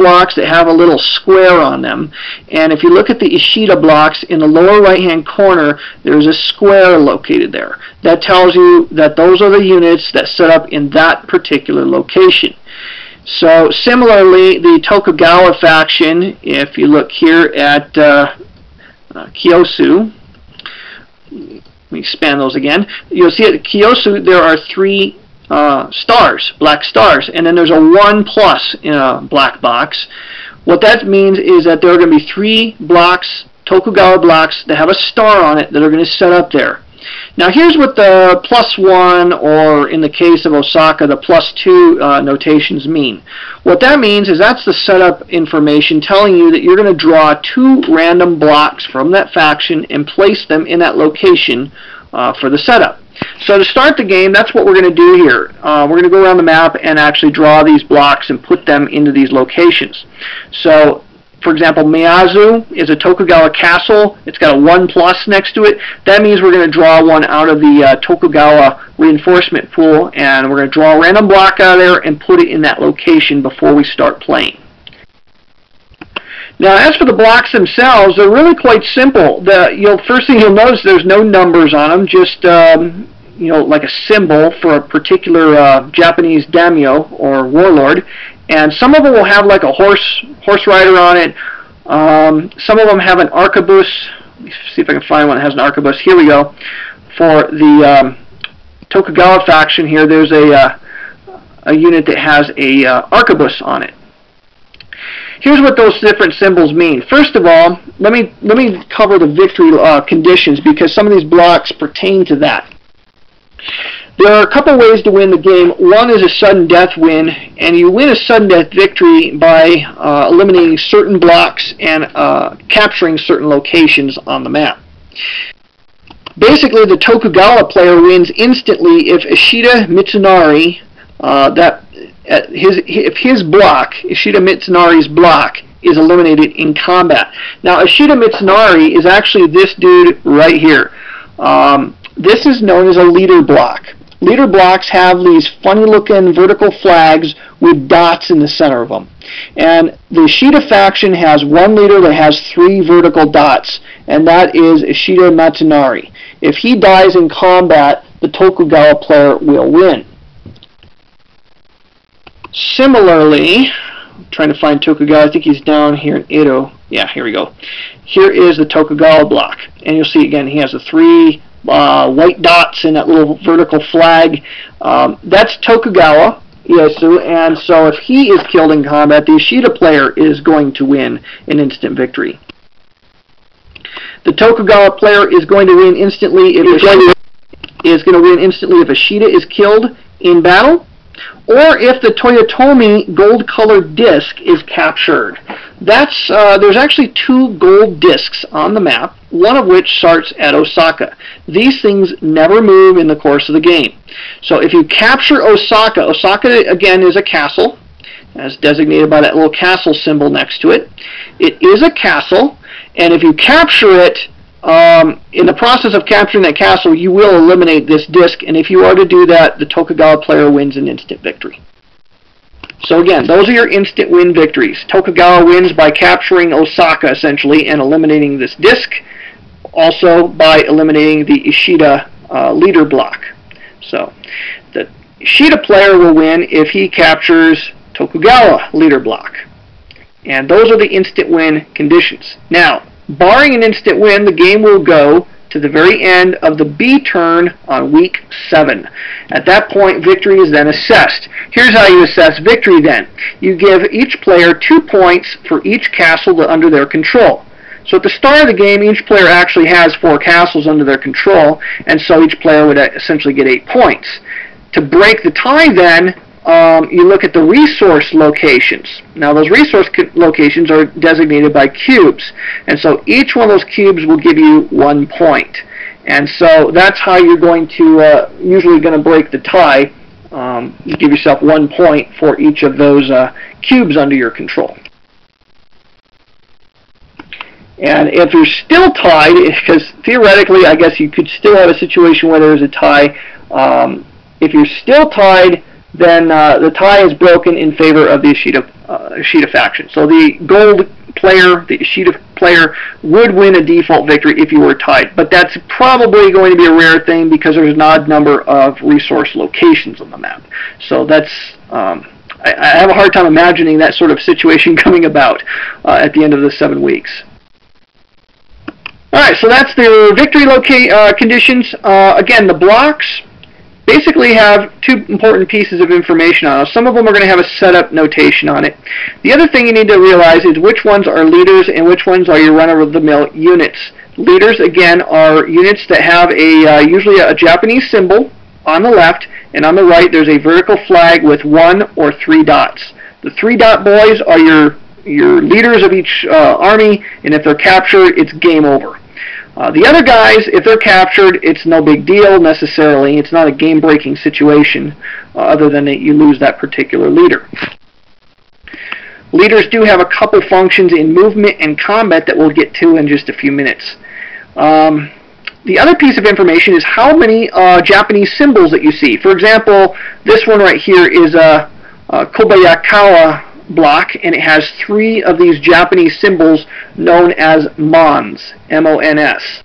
blocks that have a little square on them. And if you look at the Ishida blocks in the lower right-hand corner, there's a square located there. That tells you that those are the units that set up in that particular location. So similarly, the Tokugawa faction, if you look here at Kyosu, let me expand those again. You'll see at Kyosu there are 3 stars, black stars, and then there's a 1+ in a black box. What that means is that there are going to be 3 blocks, Tokugawa blocks, that have a star on it that are going to set up there. Now here's what the +1, or in the case of Osaka, the +2 notations mean. What that means is that's the setup information telling you that you're going to draw 2 random blocks from that faction and place them in that location for the setup. So to start the game, that's what we're going to do here. We're going to go around the map and actually draw these blocks and put them into these locations. So, for example, Miyazu is a Tokugawa castle. It's got a 1+ next to it. That means we're going to draw one out of the Tokugawa reinforcement pool, and we're going to draw a random block out of there and put it in that location before we start playing. Now, as for the blocks themselves, they're really quite simple. First thing you'll notice, there's no numbers on them, just like a symbol for a particular Japanese daimyo or warlord. And some of them will have like a horse rider on it. Some of them have an arquebus. Let me see if I can find one that has an arquebus. Here we go. For the Tokugawa faction here, there's a unit that has a arquebus on it. Here's what those different symbols mean. First of all, let me cover the victory conditions, because some of these blocks pertain to that. There are a couple ways to win the game. One is a sudden death win, and you win a sudden death victory by eliminating certain blocks and capturing certain locations on the map. Basically, the Tokugawa player wins instantly if Ishida Mitsunari, if his block, Ishida Mitsunari's block, is eliminated in combat. Now, Ishida Mitsunari is actually this dude right here. This is known as a leader block. Leader blocks have these funny-looking vertical flags with dots in the center of them. And the Ishida faction has one leader that has 3 vertical dots, and that is Ishida Mitsunari. If he dies in combat, the Tokugawa player will win. Similarly, I'm trying to find Tokugawa. I think he's down here in Edo. Yeah, here we go. Here is the Tokugawa block. And you'll see again, he has the 3 white dots in that little vertical flag. That's Tokugawa Ieyasu, and so if he is killed in combat, the Ishida player is going to win an instant victory. The Tokugawa player is going to win instantly if Ishida is killed in battle, or if the Toyotomi gold-colored disc is captured. There's actually 2 gold discs on the map, one of which starts at Osaka. These things never move in the course of the game. So if you capture Osaka, Osaka again is a castle, as designated by that little castle symbol next to it. It is a castle, and if you capture it, in the process of capturing that castle, you will eliminate this disc, and if you are to do that, the Tokugawa player wins an instant victory. So again, those are your instant win victories. Tokugawa wins by capturing Osaka, essentially, and eliminating this disc, also by eliminating the Ishida leader block. So the Ishida player will win if he captures Tokugawa leader block. And those are the instant win conditions. Now, barring an instant win, the game will go to the very end of the B turn on week 7. At that point, victory is then assessed. Here's how you assess victory then. You give each player 2 points for each castle under their control. So at the start of the game, each player actually has 4 castles under their control, and so each player would essentially get 8 points. To break the tie then, you look at the resource locations. Now those resource locations are designated by cubes, and so each one of those cubes will give you 1 point. And so that's how you're going to usually going to break the tie. You give yourself 1 point for each of those cubes under your control. And if you're still tied, because theoretically I guess you could still have a situation where there's a tie, if you're still tied, then the tie is broken in favor of the Ishida faction. So the gold player, the Ishida player, would win a default victory if you were tied. But that's probably going to be a rare thing because there's an odd number of resource locations on the map. So that's I have a hard time imagining that sort of situation coming about at the end of the 7 weeks. All right, so that's the victory conditions. Again, the blocks basically have two important pieces of information on them. Some of them are going to have a setup notation on it. The other thing you need to realize is which ones are leaders and which ones are your run-of-the-mill units. Leaders, again, are units that have usually a Japanese symbol on the left, and on the right there's a vertical flag with 1 or 3 dots. The 3-dot boys are your leaders of each army, and if they're captured, it's game over. The other guys, if they're captured, it's no big deal necessarily. It's not a game-breaking situation other than that you lose that particular leader. Leaders do have a couple functions in movement and combat that we'll get to in just a few minutes. The other piece of information is how many Japanese symbols that you see. For example, this one right here is a Kobayakawa block, and it has 3 of these Japanese symbols known as mons, M-O-N-S.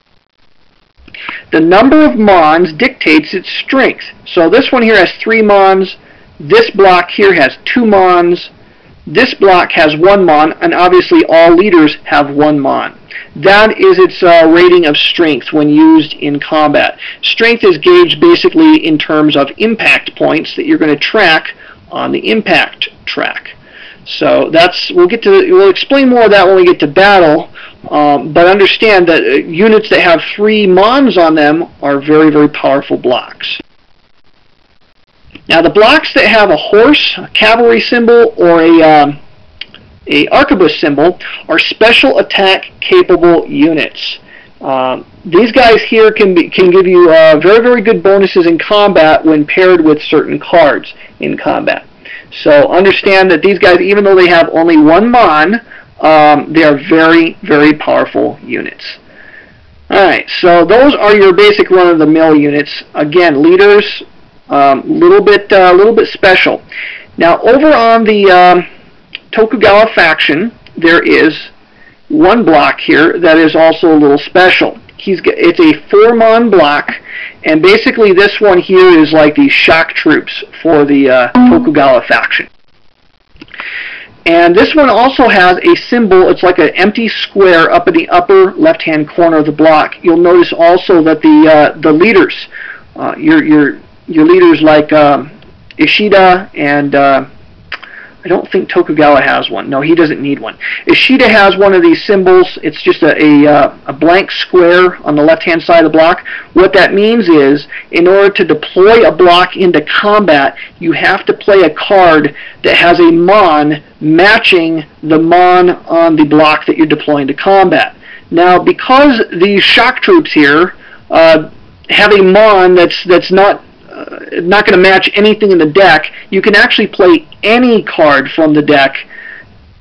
The number of mons dictates its strength. So this one here has 3 mons, this block here has 2 mons, this block has 1 mon, and obviously all leaders have 1 mon. That is its rating of strength when used in combat. Strength is gauged basically in terms of impact points that you're going to track on the impact track. So we'll explain more of that when we get to battle, but understand that units that have 3 mons on them are very, very powerful blocks. Now the blocks that have a horse, a cavalry symbol, or a arquebus symbol are special attack capable units. These guys here can give you very, very good bonuses in combat when paired with certain cards in combat. So understand that these guys, even though they have only 1 mon, they are very, very powerful units. Alright, so those are your basic run-of-the-mill units. Again, leaders, little bit special. Now over on the Tokugawa faction, there is 1 block here that is also a little special. It's a 4-mon block, and basically this one here is like the shock troops for the Tokugawa faction. And this one also has a symbol. It's like an empty square up in the upper left-hand corner of the block. You'll notice also that the leaders, your leaders like Ishida and I don't think Tokugawa has one. No, he doesn't need one. Ishida has one of these symbols. It's just a blank square on the left-hand side of the block. What that means is, in order to deploy a block into combat, you have to play a card that has a mon matching the mon on the block that you're deploying to combat. Now, because these shock troops here have a mon that's not going to match anything in the deck, you can actually play any card from the deck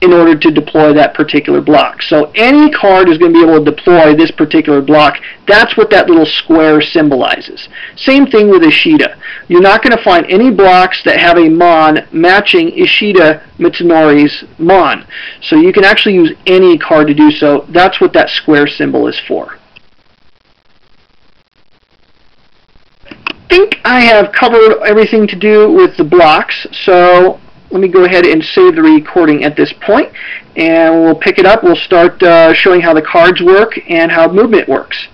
in order to deploy that particular block. So any card is going to be able to deploy this particular block. That's what that little square symbolizes. Same thing with Ishida. You're not going to find any blocks that have a mon matching Ishida Mitsunori's mon. So you can actually use any card to do so. That's what that square symbol is for. I think I have covered everything to do with the blocks, so let me go ahead and save the recording at this point, and we'll pick it up. We'll start showing how the cards work and how movement works.